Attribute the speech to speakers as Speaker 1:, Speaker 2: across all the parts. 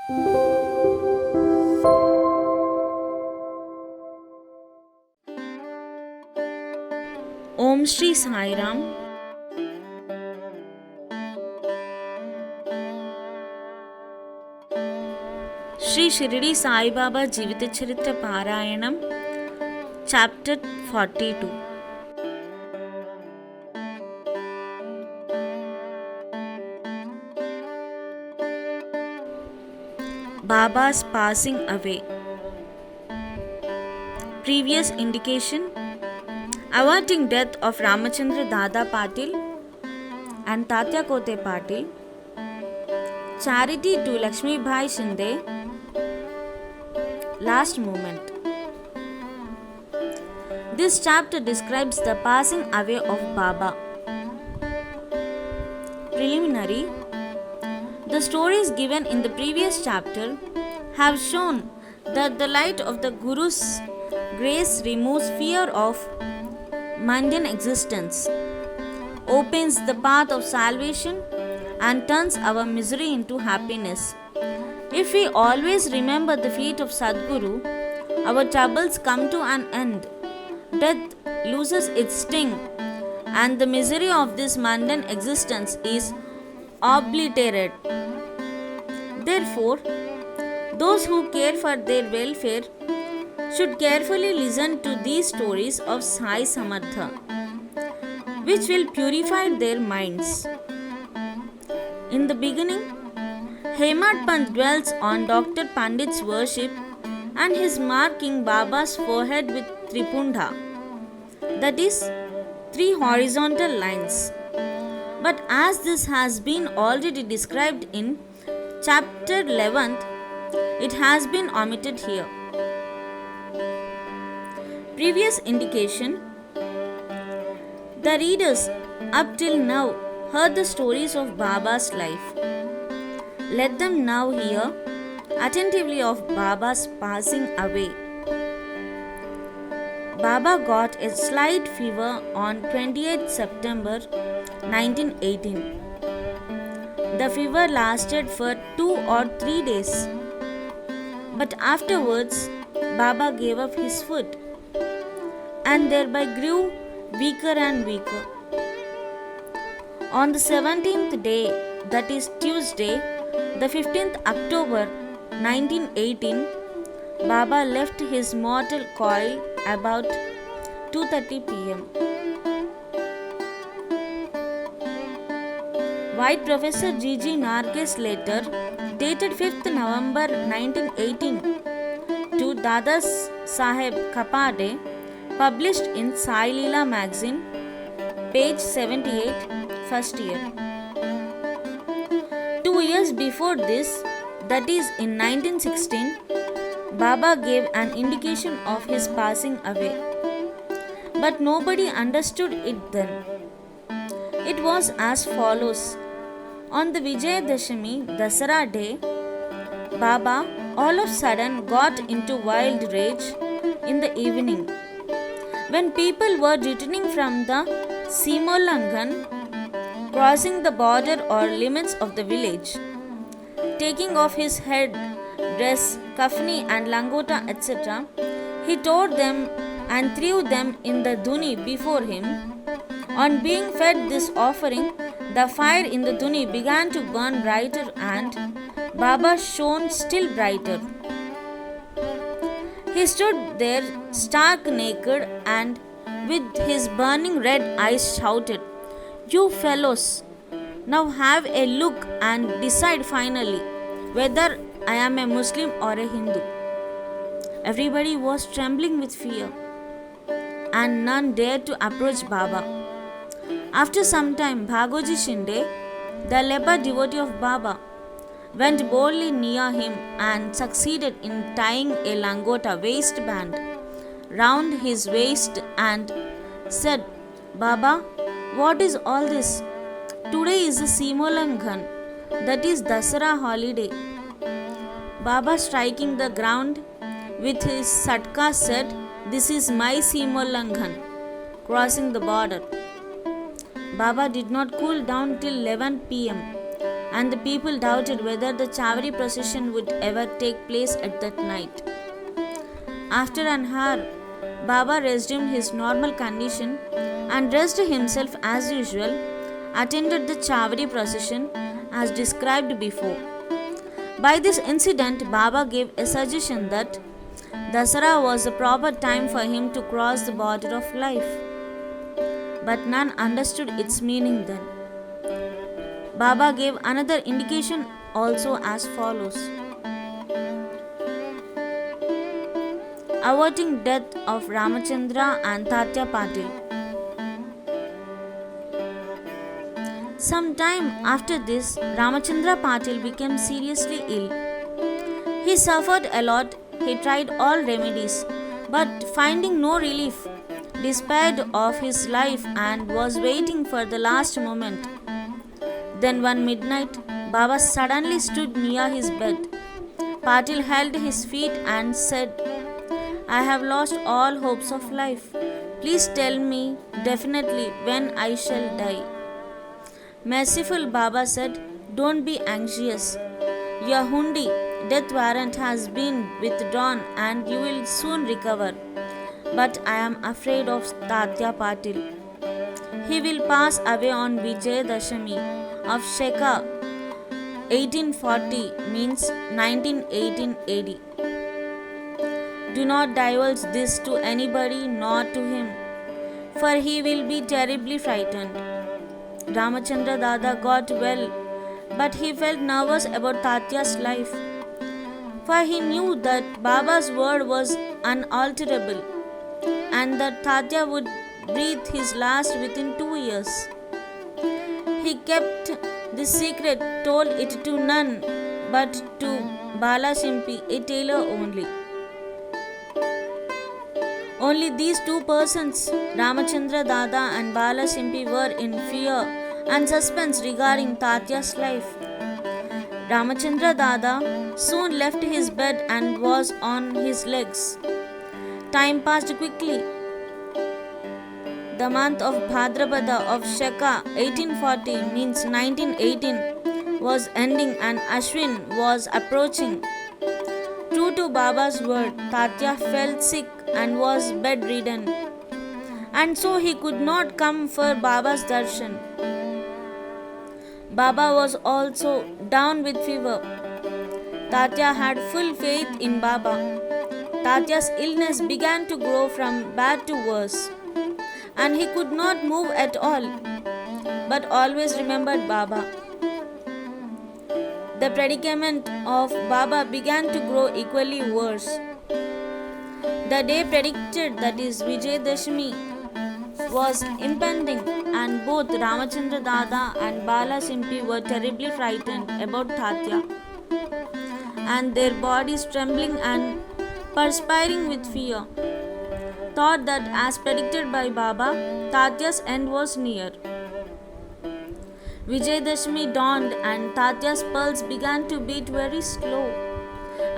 Speaker 1: Om Shri Sai Ram. Shri Shirdi Saibaba జీవిత చరిత్ర పారాయణం chapter 42. Baba's passing away. Previous indication: awaiting death of Ramachandra Dada Patil and Tatya Kote Patil, charity to Lakshmi Bhai Shinde, last moment. This chapter describes the passing away of Baba. Preliminary: the stories given in the previous chapter have shown that the light of the Guru's grace removes fear of mundane existence, opens the path of salvation, and turns our misery into happiness. If we always remember the feet of Sadguru, our troubles come to an end, death loses its sting, and the misery of this mundane existence is obliterated. Therefore, those who care for their welfare should carefully listen to these stories of Sai Samartha, which will purify their minds. In the beginning, Hemad Pant dwells on Dr. Pandit's worship and his marking Baba's forehead with Tripunda, that is, 3 horizontal lines. But as this has been already described in chapter 11th, it has been omitted here. Previous indication: the readers up till now heard the stories of Baba's life. Let them now hear attentively of Baba's passing away. Baba got a slight fever on 28th September 1918. The fever lasted for 2 or 3 days, but afterwards Baba gave up his food and thereby grew weaker and weaker. On the 17th day, that is Tuesday, the 15th October 1918, Baba left his mortal coil about 2:30 p.m. White Professor G.G. Narges' letter, dated 5th November 1918, to Dada Saheb Kapade, published in Sai Leela magazine, page 78, first year. 2 years before this, that is in 1916, Baba gave an indication of his passing away, but nobody understood it then. It was as follows: on the Vijayadashami Dasara day, Baba all of a sudden got into wild rage in the evening, when people were returning from the Simolangan, crossing the border or limits of the village. Taking off his head dress, kafni and langota, etc., he tore them and threw them in the dhuni before him. On being fed this offering, the fire in the dhuni began to burn brighter, and Baba shone still brighter. He stood there stark naked, and with his burning red eyes shouted, "You fellows, now have a look and decide finally whether I am a Muslim or a Hindu." Everybody was trembling with fear, and none dared to approach Baba. After some time, Bhagoji Shinde, the leper devotee of Baba, went boldly near him and succeeded in tying a langota waistband round his waist and said, "Baba, what is all this? Today is the Simolangan, that is Dasara holiday." Baba, striking the ground with his satka, said, "This is my Simolangan, crossing the border." Baba did not cool down till 11 p.m. and the people doubted whether the Chavri procession would ever take place at that night. After an hour, Baba resumed his normal condition and dressed himself as usual, attended the Chavri procession as described before. By this incident, Baba gave a suggestion that Dasara was the proper time for him to cross the border of life. But none understood its meaning then. Baba gave another indication also as follows: averting death of Ramachandra and Tatya Patil. Some time after this, Ramachandra Patil became seriously ill. He suffered a lot. He tried all remedies, but finding no relief, despaired of his life and was waiting for the last moment. Then one midnight, Baba suddenly stood near his bed. Patil held his feet and said, "I have lost all hopes of life. Please tell me definitely when I shall die." Merciful Baba said, "Don't be anxious. Your hundi, death warrant, has been withdrawn and you will soon recover. But I am afraid of Tatya Patil. He will pass away on Vijayadashami of Sheka 1840, means 1918 AD. Do not divulge this to anybody, nor to him, for he will be terribly frightened." Ramachandra Dada got well, but he felt nervous about Tatya's life, for he knew that Baba's word was unalterable and that Tatya would breathe his last within 2 years. He kept this secret, told it to none but to Bala Shimpi, a tailor only. Only these two persons, Ramachandra Dada and Bala Shimpi, were in fear and suspense regarding Tatya's life. Ramachandra Dada soon left his bed and was on his legs. Time passed quickly. The month of Bhadrapada of Shaka 1840, means 1918, was ending and Ashwin was approaching. True to Baba's word, Tatya fell sick and was bedridden, and so he could not come for Baba's darshan. Baba was also down with fever. Tatya had full faith in Baba. Tatya's illness began to grow from bad to worse, and he could not move at all, but always remembered Baba. The predicament of Baba began to grow equally worse. The day predicted, that is Vijayadashami, was impending, and both Ramachandra Dada and Bala Shimpi were terribly frightened about Tatya, and their bodies trembling and perspiring with fear, thought that as predicted by Baba, Tatya's end was near. Vijayadashami dawned and Tatya's pulse began to beat very slow,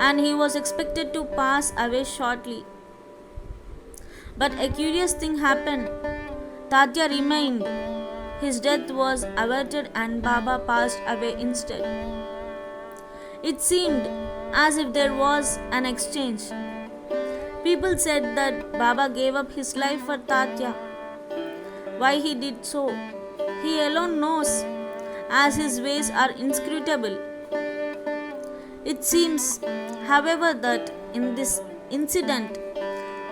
Speaker 1: and he was expected to pass away shortly. But a curious thing happened. Tatya remained. His death was averted and Baba passed away instead. It seemed as if there was an exchange. People said that Baba gave up his life for Tatya. Why he did so, he alone knows, as his ways are inscrutable. It seems, however, that in this incident,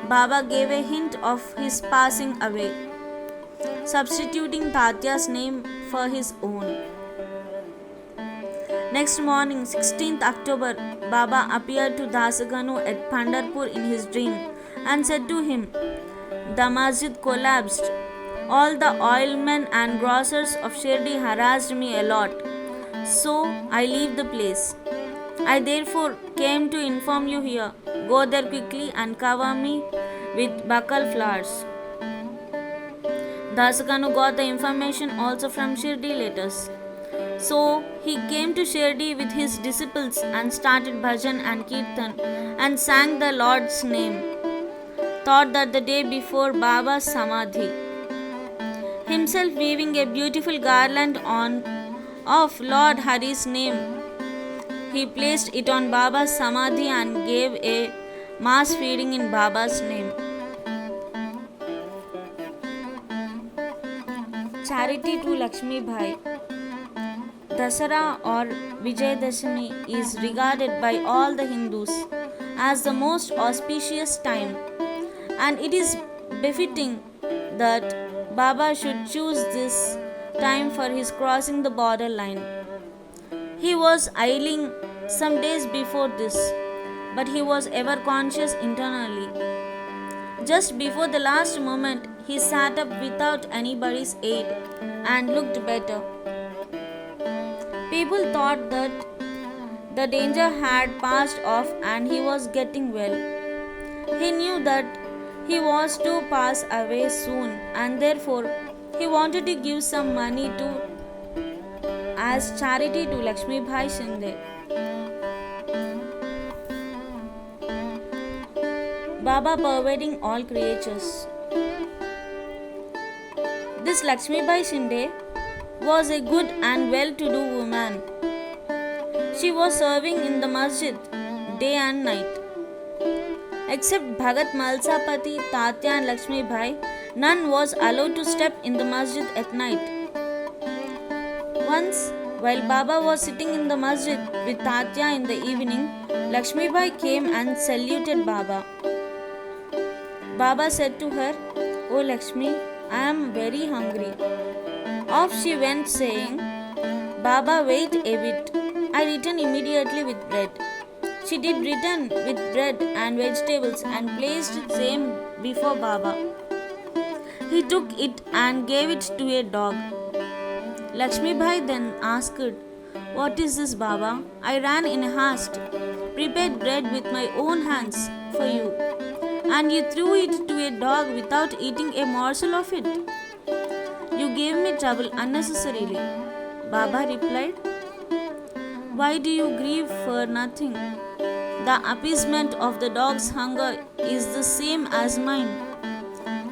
Speaker 1: Baba gave a hint of his passing away, substituting Tatya's name for his own. Next morning, 16th October, Baba appeared to Dasaganu at Pandharpur in his dream and said to him, "The masjid collapsed. All the oilmen and grocers of Shirdi harassed me a lot, so I leave the place. I therefore came to inform you here. Go there quickly and cover me with bakal flowers." Dasaganu got the information also from Shirdi letters. So he came to Shirdi with his disciples and started bhajan and kirtan and sang the Lord's name. Thought that the day before Baba's samadhi, himself weaving a beautiful garland of Lord Hari's name. He placed it on Baba's Samadhi and gave a mass feeding in Baba's name. Charity to Lakshmi Bhai. Dasara or Vijayadashami is regarded by all the Hindus as the most auspicious time, and it is befitting that Baba should choose this time for his crossing the border line. He was ailing some days before this, but he was ever conscious internally. Just before the last moment, he sat up without anybody's aid and looked better. People thought that the danger had passed off and he was getting well. He knew that he was to pass away soon, and therefore he wanted to give some money to as charity to Lakshmi Bhai Shinde. Baba pervading all creatures. This Lakshmi Bhai Shinde was a good and well-to-do woman. She was serving in the masjid day and night. Except Bhagat Malsapati, Tatya and Lakshmi Bhai, none was allowed to step in the masjid at night. Once, while Baba was sitting in the masjid with Tatya in the evening, Lakshmi Bhai came and saluted Baba. Baba said to her, "Oh Lakshmi, I am very hungry." Off she went saying, "Baba, wait a bit. I returned immediately with bread." She did return with bread and vegetables and placed it same before Baba. He took it and gave it to a dog. Lakshmi Bhai then asked, "What is this, Baba? I ran in haste, prepared bread with my own hands for you, and you threw it to a dog without eating a morsel of it. You gave me trouble unnecessarily." Baba replied, "Why do you grieve for nothing? The appeasement of the dog's hunger is the same as mine.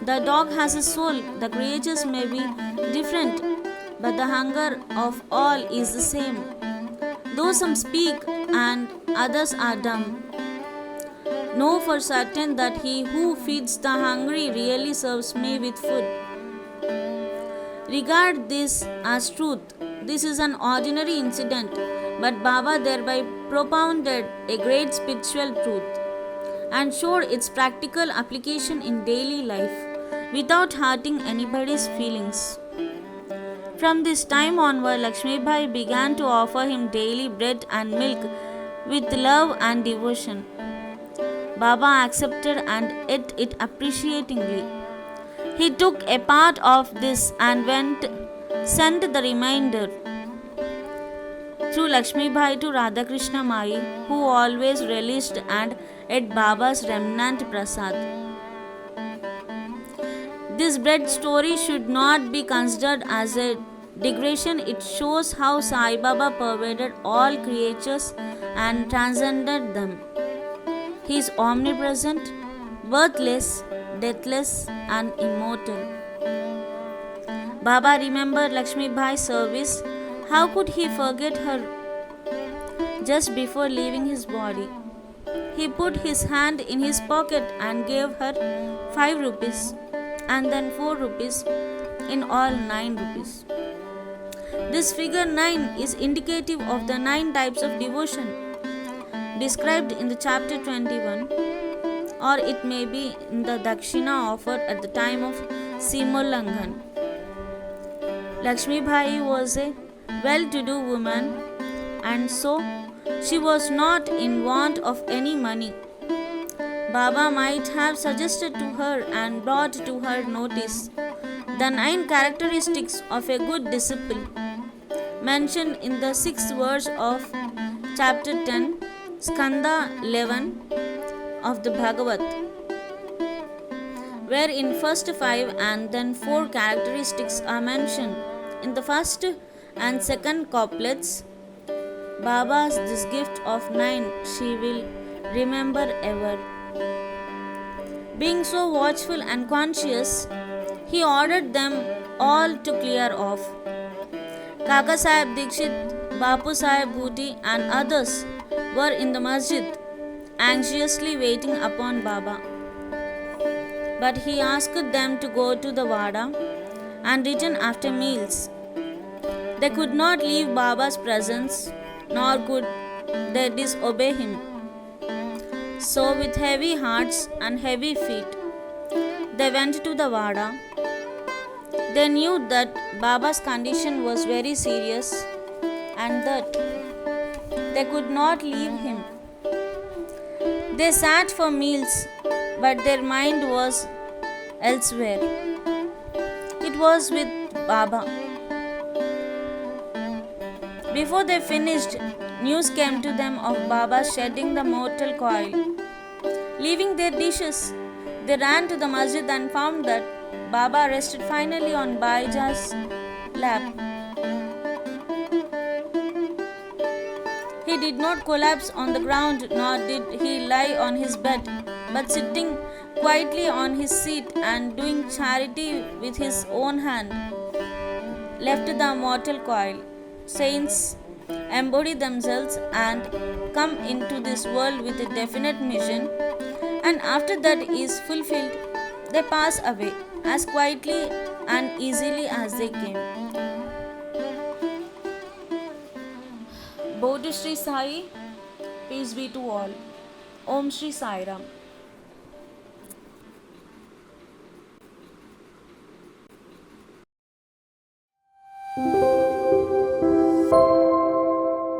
Speaker 1: The dog has a soul, the creatures may be different, but the hunger of all is the same. Though some speak and others are dumb, know for certain that he who feeds the hungry really serves me with food. Regard this as truth. This is an ordinary incident, but Baba thereby propounded a great spiritual truth and showed its practical application in daily life without hurting anybody's feelings. From this time onward, Lakshmi Bhai began to offer him daily bread and milk with love and devotion. Baba accepted and ate it appreciatingly. He took a part of this and sent the remainder through Lakshmi Bhai to Radhakrishna Mai, who always relished and ate Baba's remnant prasad. This bread story should not be considered as a digression. It shows how Sai Baba pervaded all creatures and transcended them. He is omnipresent, birthless, deathless, and immortal. Baba remembered Lakshmi Bhai's service. How could he forget her? Just before leaving his body, he put his hand in his pocket and gave her 5 rupees and then 4 rupees, in all 9 rupees. This figure 9 is indicative of the 9 types of devotion described in the chapter 21, or it may be in the dakshina offered at the time of Simulanghan. Lakshmi Bhai was a well-to-do woman, and so she was not in want of any money. Baba might have suggested to her and brought to her notice the 9 characteristics of a good disciple mentioned in the 6th verse of chapter 10, Skanda 11 of the Bhagavat, where in first 5 and then 4 characteristics are mentioned. In the first and second couplets, Baba's this gift of 9 she will remember ever. Being so watchful and conscious, he ordered them all to clear off. Kaka Sahib Dikshit, Bapu Sahib Bhuti, and others were in the masjid, anxiously waiting upon Baba. But he asked them to go to the Wada and return after meals. They could not leave Baba's presence, nor could they disobey him. So, with heavy hearts and heavy feet, they went to the Wada. They knew that Baba's condition was very serious and that they could not leave him. They sat for meals, but their mind was elsewhere. It was with Baba. Before they finished, news came to them of Baba shedding the mortal coil. Leaving their dishes, they ran to the masjid and found that Baba rested finally on Baija's lap. He did not collapse on the ground, nor did he lie on his bed, but sitting quietly on his seat and doing charity with his own hand, left the mortal coil. Saints embody themselves and come into this world with a definite mission, and after that is fulfilled, they pass away as quietly and easily as they came. Bodhi Sri Sai, peace be to all. Om Shri Sai Ram.